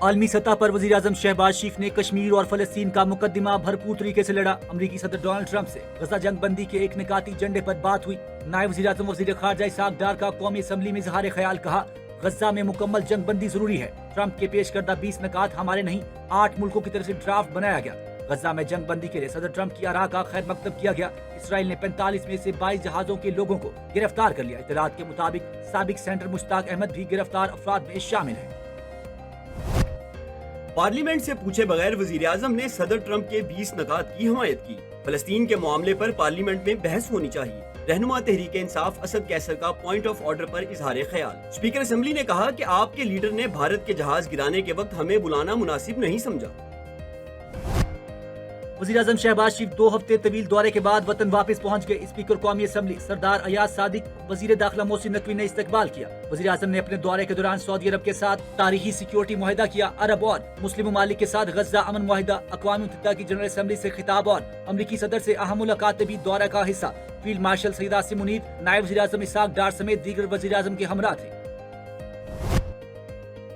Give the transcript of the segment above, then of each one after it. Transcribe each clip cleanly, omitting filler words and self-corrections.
عالمی سطح پر وزیر اعظم شہباز شریف نے کشمیر اور فلسطین کا مقدمہ بھرپور طریقے سے لڑا۔ امریکی صدر ڈونلڈ ٹرمپ سے غزہ جنگ بندی کے ایک نکاتی ایجنڈے پر بات ہوئی۔ نائب وزیر اعظم وزیر خارجہ اسحاق ڈار کا قومی اسمبلی میں اظہار خیال، کہا غزہ میں مکمل جنگ بندی ضروری ہے۔ ٹرمپ کے پیش کردہ 20 نکات ہمارے نہیں، 8 ملکوں کی طرف سے ڈرافٹ بنایا گیا۔ غزہ میں جنگ بندی کے لیے صدر ٹرمپ کی آراء کا خیر مقدم کیا گیا۔ اسرائیل نے 45 میں سے 22 جہازوں کے لوگوں کو گرفتار کر لیا۔ اطلاعات کے مطابق سابق سینیٹر مشتاق احمد بھی گرفتار افراد میں شامل ہیں۔ پارلیمنٹ سے پوچھے بغیر وزیر اعظم نے صدر ٹرمپ کے 20 نکات کی حمایت کی۔ فلسطین کے معاملے پر پارلیمنٹ میں بحث ہونی چاہیے۔ رہنما تحریک انصاف اسد کیسر کا پوائنٹ آف آرڈر پر اظہار خیال۔ اسپیکر اسمبلی نے کہا کہ آپ کے لیڈر نے بھارت کے جہاز گرانے کے وقت ہمیں بلانا مناسب نہیں سمجھا۔ وزیر اعظم شہباز شریف 2 ہفتے طویل دورے کے بعد وطن واپس پہنچ گئے۔ اسپیکر قومی اسمبلی سردار ایاز صادق، وزیر داخلہ محسن نقوی نے استقبال کیا۔ وزیر اعظم نے اپنے دورے کے دوران سعودی عرب کے ساتھ تاریخی سیکیورٹی معاہدہ کیا۔ عرب اور مسلم ممالک کے ساتھ غزہ امن معاہدہ، اقوام متحدہ کی جنرل اسمبلی سے خطاب اور امریکی صدر سے اہم ملاقات بھی دورہ کا حصہ۔ فیلڈ مارشل سید عاصم منیر، نائب وزیر اعظم اسحاق ڈار سمیت دیگر وزیر اعظم کے ہمراہ تھے۔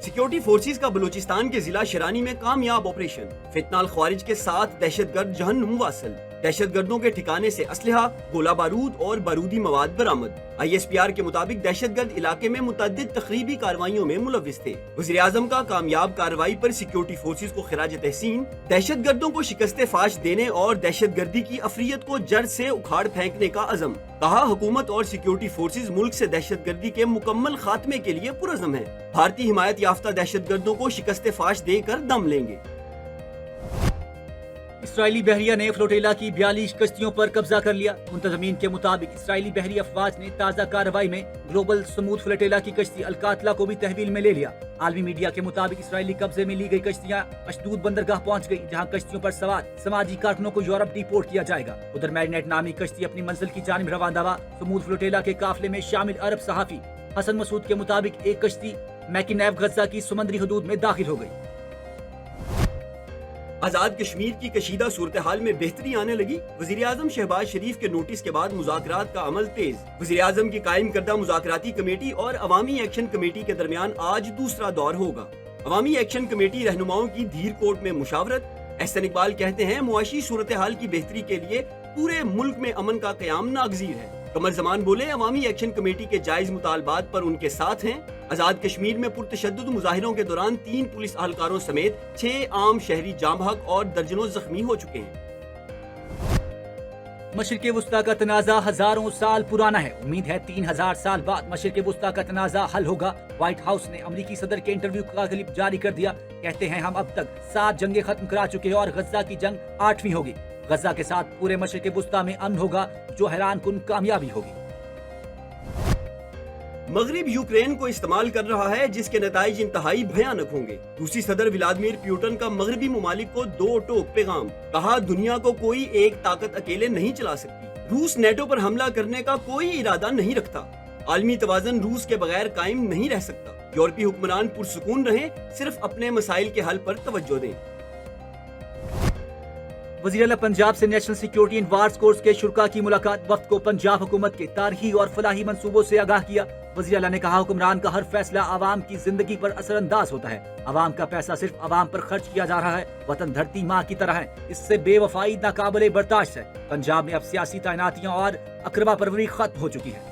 سیکیورٹی فورسز کا بلوچستان کے ضلع شرانی میں کامیاب آپریشن۔ فتنہ الخوارج کے 7 دہشت گرد جہنم واصل۔ دہشت گردوں کے ٹھکانے سے اسلحہ، گولہ بارود اور بارودی مواد برآمد۔ ISPR کے مطابق دہشت گرد علاقے میں متعدد تخریبی کارروائیوں میں ملوث تھے۔ وزیر اعظم کا کامیاب کارروائی پر سیکیورٹی فورسز کو خراج تحسین۔ دہشت گردوں کو شکست فاش دینے اور دہشت گردی کی افریت کو جڑ سے اکھاڑ پھینکنے کا عزم۔ کہا حکومت اور سیکیورٹی فورسز ملک سے دہشت گردی کے مکمل خاتمے کے لیے پرعزم ہیں۔ بھارتی حمایت یافتہ دہشت گردوں کو شکست فاش دے کر دم لیں گے۔ اسرائیلی بحریہ نے فلوٹیلا کی 42 کشتیوں پر قبضہ کر لیا۔ منتظمین کے مطابق اسرائیلی بحری افواج نے تازہ کارروائی میں گلوبل سموتھ فلوٹیلا کی کشتی القاتلہ کو بھی تحویل میں لے لیا۔ عالمی میڈیا کے مطابق اسرائیلی قبضے میں لی گئی کشتیاں اشدود بندرگاہ پہنچ گئی، جہاں کشتیوں پر سوار سماجی کارکنوں کو یورپ ڈیپورٹ کیا جائے گا۔ ادھر میرینیٹ نامی کشتی اپنی منزل کی جانب روانہ ہوا۔ سموتھ فلوٹیلا کے قافلے میں شامل عرب صحافی حسن مسعود کے مطابق ایک کشتی میکنیو غزہ کی سمندری حدود میں داخل ہو گئی۔ آزاد کشمیر کی کشیدہ صورتحال میں بہتری آنے لگی۔ وزیر اعظم شہباز شریف کے نوٹس کے بعد مذاکرات کا عمل تیز۔ وزیر اعظم کی قائم کردہ مذاکراتی کمیٹی اور عوامی ایکشن کمیٹی کے درمیان آج دوسرا دور ہوگا۔ عوامی ایکشن کمیٹی رہنماؤں کی دھیر کوٹ میں مشاورت۔ احسن اقبال کہتے ہیں معاشی صورتحال کی بہتری کے لیے پورے ملک میں امن کا قیام ناگزیر ہے۔ قمر زمان بولے عوامی ایکشن کمیٹی کے جائز مطالبات پر ان کے ساتھ ہیں۔ آزاد کشمیر میں پرتشدد مظاہروں کے دوران 3 پولیس اہلکاروں سمیت 6 عام شہری جاں بحق اور درجنوں زخمی ہو چکے ہیں۔ مشرق وسطیٰ کا تنازع ہزاروں سال پرانا ہے۔ امید ہے 3000 سال بعد مشرق وسطیٰ کا تنازع حل ہوگا۔ وائٹ ہاؤس نے امریکی صدر کے انٹرویو کا کلپ جاری کر دیا۔ کہتے ہیں ہم اب تک 7 جنگیں ختم کرا چکے ہیں اور غزہ کی جنگ 8ویں ہوگی۔ غزہ کے ساتھ پورے مشرق وسطیٰ میں امن ہوگا، جو حیران کن کامیابی ہوگی۔ مغرب یوکرین کو استعمال کر رہا ہے، جس کے نتائج انتہائی بھیانک ہوں گے۔ روسی صدر ولادیمیر پیوٹن کا مغربی ممالک کو 2 ٹوک پیغام۔ کہا دنیا کو کوئی ایک طاقت اکیلے نہیں چلا سکتی۔ روس نیٹو پر حملہ کرنے کا کوئی ارادہ نہیں رکھتا۔ عالمی توازن روس کے بغیر قائم نہیں رہ سکتا۔ یورپی حکمران پرسکون رہیں، صرف اپنے مسائل کے حل پر توجہ دیں۔ وزیر اعلیٰ پنجاب سے national security and wars course کے شرکاء کی ملاقات۔ وفد کو پنجاب حکومت کے تاریخی اور فلاحی منصوبوں سے آگاہ کیا۔ وزیر اعلیٰ نے کہا حکمران کا ہر فیصلہ عوام کی زندگی پر اثر انداز ہوتا ہے۔ عوام کا پیسہ صرف عوام پر خرچ کیا جا رہا ہے۔ وطن دھرتی ماں کی طرح ہے، اس سے بے وفائی ناقابل برداشت ہے۔ پنجاب میں اب سیاسی تعیناتیاں اور اقربا پروری ختم ہو چکی ہے۔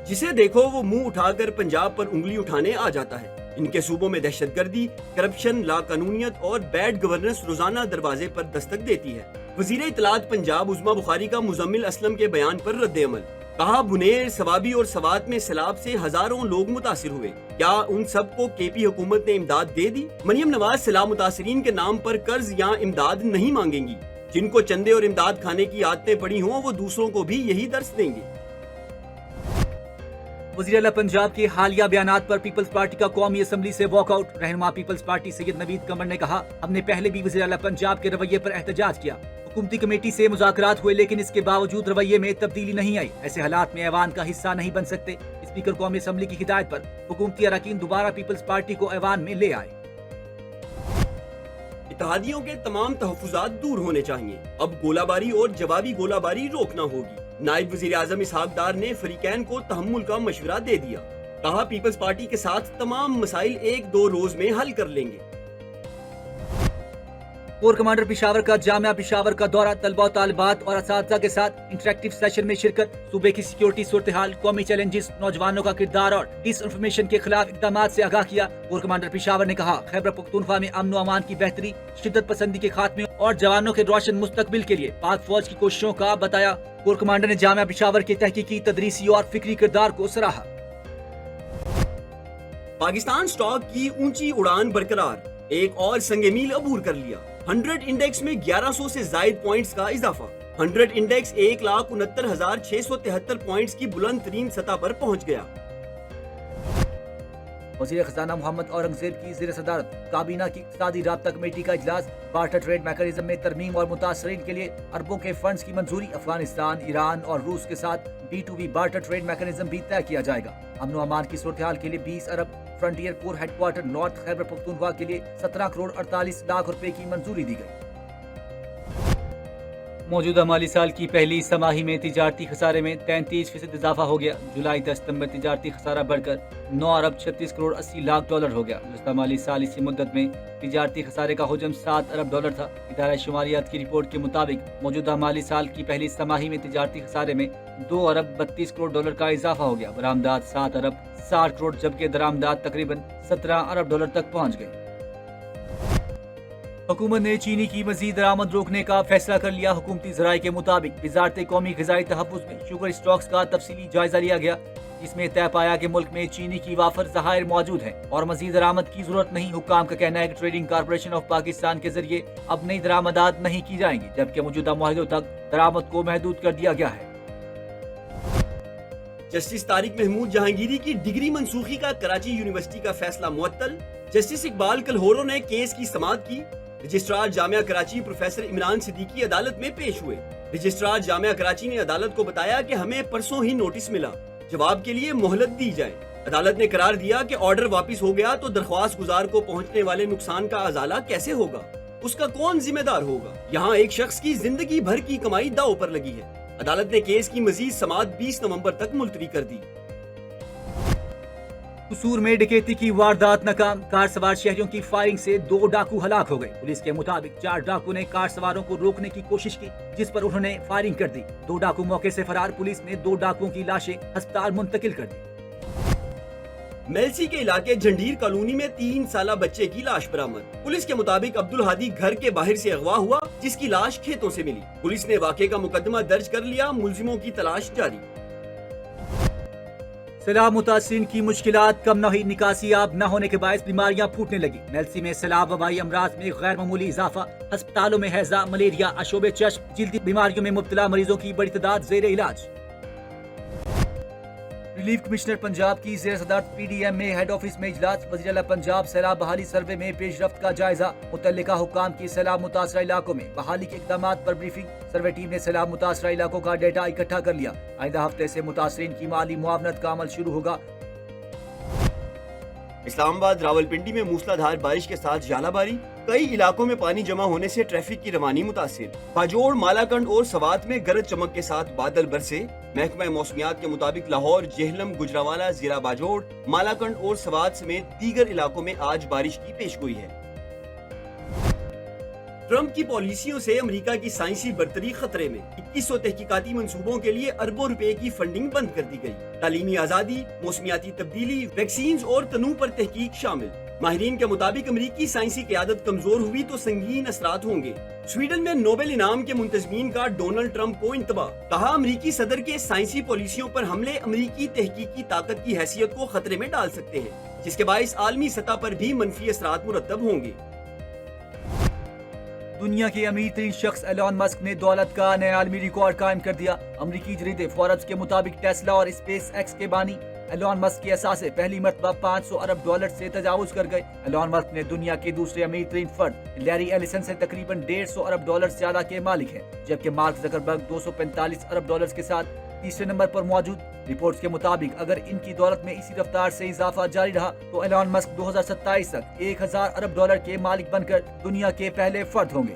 جسے دیکھو وہ منہ اٹھا کر پنجاب پر انگلی اٹھانے آ جاتا ہے۔ ان کے صوبوں میں دہشت گردی، کرپشن، لا قانونیت اور بیڈ گورننس روزانہ دروازے پر دستک دیتی ہے۔ وزیر اطلاعات پنجاب عظمیٰ بخاری کا مزمل اسلم کے بیان پر رد عمل۔ کہا بنیر، ثوابی اور سوات میں سیلاب سے ہزاروں لوگ متاثر ہوئے، کیا ان سب کو KP حکومت نے امداد دے دی؟ مریم نواز سیلاب متاثرین کے نام پر قرض یا امداد نہیں مانگیں گی۔ جن کو چندے اور امداد کھانے کی عادتیں پڑی ہوں وہ دوسروں کو بھی یہی درس دیں گے۔ وزیر اعلیٰ پنجاب کے حالیہ بیانات پر پیپلز پارٹی کا قومی اسمبلی سے واک آؤٹ۔ رہنما پیپلز پارٹی سید نوید قمر نے کہا ہم نے پہلے بھی وزیر اعلیٰ پنجاب کے رویے پر احتجاج کیا۔ حکومتی کمیٹی سے مذاکرات ہوئے لیکن اس کے باوجود رویے میں تبدیلی نہیں آئی۔ ایسے حالات میں ایوان کا حصہ نہیں بن سکتے۔ اسپیکر قومی اسمبلی کی ہدایت پر حکومتی اراکین دوبارہ پیپلز پارٹی کو ایوان میں لے آئے۔ اتحادیوں کے تمام تحفظات دور ہونے چاہیے۔ اب گولہ باری اور جوابی گولہ باری روکنا ہوگی۔ نائب وزیر اعظم اسحاق ڈار نے فریقین کو تحمل کا مشورہ دے دیا۔ کہا پیپلز پارٹی کے ساتھ تمام مسائل 1-2 روز میں حل کر لیں گے۔ کور کمانڈر پشاور کا جامعہ پشاور کا دورہ، طلبہ و طالبات اور اساتذہ کے ساتھ انٹریکٹیو سیشن میں شرکت، صوبے کی سیکیورٹی صورتحال، قومی چیلنجز، نوجوانوں کا کردار اور ڈس انفارمیشن کے خلاف اقدامات سے آگاہ کیا۔ کور کمانڈر پشاور نے کہا، خیبر پختونخوا میں امن و امان کی بہتری، شدت پسندی کے خاتمے اور جوانوں کے روشن مستقبل کے لیے پاک فوج کی کوششوں کا بتایا۔ کور کمانڈر نے جامعہ پشاور کے تحقیقی، تدریسی اور فکری کردار کو سراہا۔ پاکستان سٹاک کی اونچی اڑان برقرار، ایک اور سنگ میل عبور کر لیا۔ 100 انڈیکس میں 1100 سے زائد پوائنٹس کا اضافہ۔ 100 انڈیکس 1,69,673 پوائنٹس کی بلند ترین سطح پر پہنچ گیا۔ وزیر خزانہ محمد اورنگزیب کی زیر صدارت کابینہ کی اقتصادی رابطہ کمیٹی کا اجلاس، بارٹر ٹریڈ میکانزم میں ترمیم اور متاثرین کے لیے اربوں کے فنڈز کی منظوری، افغانستان، ایران اور روس کے ساتھ B2B بارٹر ٹریڈ میکانزم بھی طے کیا جائے گا۔ امن و امان کی صورتحال کے لیے 20 ارب، فرنٹیئر کور head quarter north Khyber Pakhtunkhwa کے لیے 17 کروڑ 48 لاکھ روپے کی منظوری دی گئی۔ موجودہ مالی سال کی پہلی سماہی میں تجارتی خسارے میں 33% اضافہ ہو گیا۔ جولائی 10 ستمبر تجارتی خسارہ بڑھ کر 9 ارب 36 کروڑ 80 لاکھ ڈالر ہو گیا۔ گزشتہ مالی سال اسی مدت میں تجارتی خسارے کا حجم 7 ارب ڈالر تھا۔ ادارہ شماریات کی رپورٹ کے مطابق موجودہ مالی سال کی پہلی سماہی میں تجارتی خسارے میں 2 ارب 32 کروڑ ڈالر کا اضافہ ہو گیا۔ برآمدات 7 ارب 60 کروڑ جبکہ درآمدات تقریباً 17 ارب ڈالر تک پہنچ گئی۔ حکومت نے چینی کی مزید درآمد روکنے کا فیصلہ کر لیا۔ حکومتی ذرائع کے مطابق وزارت قومی غذائی تحفظ میں شوگر اسٹاکس کا تفصیلی جائزہ لیا گیا، جس میں طے پایا کہ ملک میں چینی کی وافر ذخائر موجود ہیں اور مزید درآمد کی ضرورت نہیں۔ حکام کا کہنا ہے کہ ٹریڈنگ کارپوریشن آف پاکستان کے ذریعے اب نئی درآمدات نہیں کی جائیں گی، جبکہ موجودہ معاہدوں تک درآمد کو محدود کر دیا گیا ہے۔ جسٹس طارق محمود جہانگیری کی ڈگری منسوخی کا کراچی یونیورسٹی کا فیصلہ معطل۔ جسٹس اقبال کلہورو نے کیس کی سماعت کی۔ رجسٹرار جامعہ کراچی پروفیسر عمران صدیقی عدالت میں پیش ہوئے۔ رجسٹرار جامعہ کراچی نے عدالت کو بتایا کہ ہمیں پرسوں ہی نوٹس ملا، جواب کے لیے مہلت دی جائے۔ عدالت نے قرار دیا کہ آرڈر واپس ہو گیا تو درخواست گزار کو پہنچنے والے نقصان کا ازالہ کیسے ہوگا، اس کا کون ذمہ دار ہوگا۔ یہاں ایک شخص کی زندگی بھر کی کمائی داؤ پر لگی ہے۔ عدالت نے کیس کی مزید سماعت 20 نومبر تک ملتوی کر دی۔ قصور میں ڈکیتی کی واردات ناکام، کار سوار شہریوں کی فائرنگ سے 2 ڈاکو ہلاک ہو گئے۔ پولیس کے مطابق 4 ڈاکو نے کار سواروں کو روکنے کی کوشش کی، جس پر انہوں نے فائرنگ کر دی۔ 2 ڈاکو موقع سے فرار۔ پولیس نے 2 ڈاکوؤں کی لاشیں ہسپتال منتقل کر دی۔ میلسی کے علاقے جھنڈیر کالونی میں 3 سالہ بچے کی لاش برآمد۔ پولیس کے مطابق عبدالہادی گھر کے باہر سے اغوا ہوا، جس کی لاش کھیتوں سے ملی۔ پولیس نے واقعے کا مقدمہ درج کر لیا، ملزموں کی تلاش جاری۔ سیلاب متاثرین کی مشکلات کم نہ ہوئی، نکاسی آب نہ ہونے کے باعث بیماریاں پھوٹنے لگی۔ میلسی میں سیلاب وبائی امراض میں غیر معمولی اضافہ، ہسپتالوں میں ہیضہ، ملیریا، آشوب چشم، جلدی بیماریوں میں مبتلا مریضوں کی بڑی تعداد زیر علاج۔ ریلیف کمشنر پنجاب کی زیر صدارت PDM میں ہیڈ آفس میں اجلاس، وزیر اعلیٰ پنجاب سیلاب بحالی سروے میں پیش رفت کا جائزہ، متعلقہ حکام کی سیلاب متاثرہ علاقوں میں بحالی کے اقدامات پر بریفنگ۔ سروے ٹیم نے سیلاب متاثرہ علاقوں کا ڈیٹا اکٹھا کر لیا۔ آئندہ ہفتے سے متاثرین کی مالی معاونت کا عمل شروع ہوگا۔ اسلام آباد راولپنڈی میں موسلا دھار بارش کے ساتھ ژالہ باری، کئی علاقوں میں پانی جمع ہونے سے ٹریفک کی روانی متاثر۔ باجوڑ، مالاکنڈ اور سوات میں گرج چمک کے ساتھ بادل برسے۔ محکمہ موسمیات کے مطابق لاہور، جہلم، گجرانوالہ، ضلع باجوڑ، مالاکنڈ اور سوات سمیت دیگر علاقوں میں آج بارش کی پیشگوئی ہے۔ ٹرمپ کی پالیسیوں سے امریکہ کی سائنسی برتری خطرے میں، 2100 تحقیقاتی منصوبوں کے لیے اربوں روپے کی فنڈنگ بند کر دی گئی۔ تعلیمی آزادی، موسمیاتی تبدیلی، ویکسینز اور تنوع پر تحقیق شامل۔ ماہرین کے مطابق امریکی سائنسی قیادت کمزور ہوئی تو سنگین اثرات ہوں گے۔ سویڈن میں نوبل انعام کے منتظمین کا ڈونلڈ ٹرمپ کو انتباہ، کہا امریکی صدر کے سائنسی پالیسیوں پر حملے امریکی تحقیقی طاقت کی حیثیت کو خطرے میں ڈال سکتے ہیں، جس کے باعث عالمی سطح پر بھی منفی اثرات مرتب ہوں گے۔ دنیا کے امیر ترین شخص ایلون مسک نے دولت کا نیا عالمی ریکارڈ قائم کر دیا۔ امریکی جریدے فوربس کے مطابق ٹیسلا اور اسپیس ایکس کے بانی ایلون مسک کے اثاثے پہلی مرتبہ 500 ارب ڈالر سے تجاوز کر گئے۔ ایلون مسک نے دنیا کے دوسرے امیر ترین فرد لیری ایلیسن سے تقریباً 150 ارب ڈالر زیادہ کے مالک ہیں، جبکہ مارک زکربرگ 245 ارب ڈالر کے ساتھ تیسرے نمبر پر موجود۔ رپورٹس کے مطابق اگر ان کی دولت میں اسی رفتار سے اضافہ جاری رہا تو ایلون مسک 2027 تک 1000 ارب ڈالر کے مالک بن کر دنیا کے پہلے فرد ہوں گے۔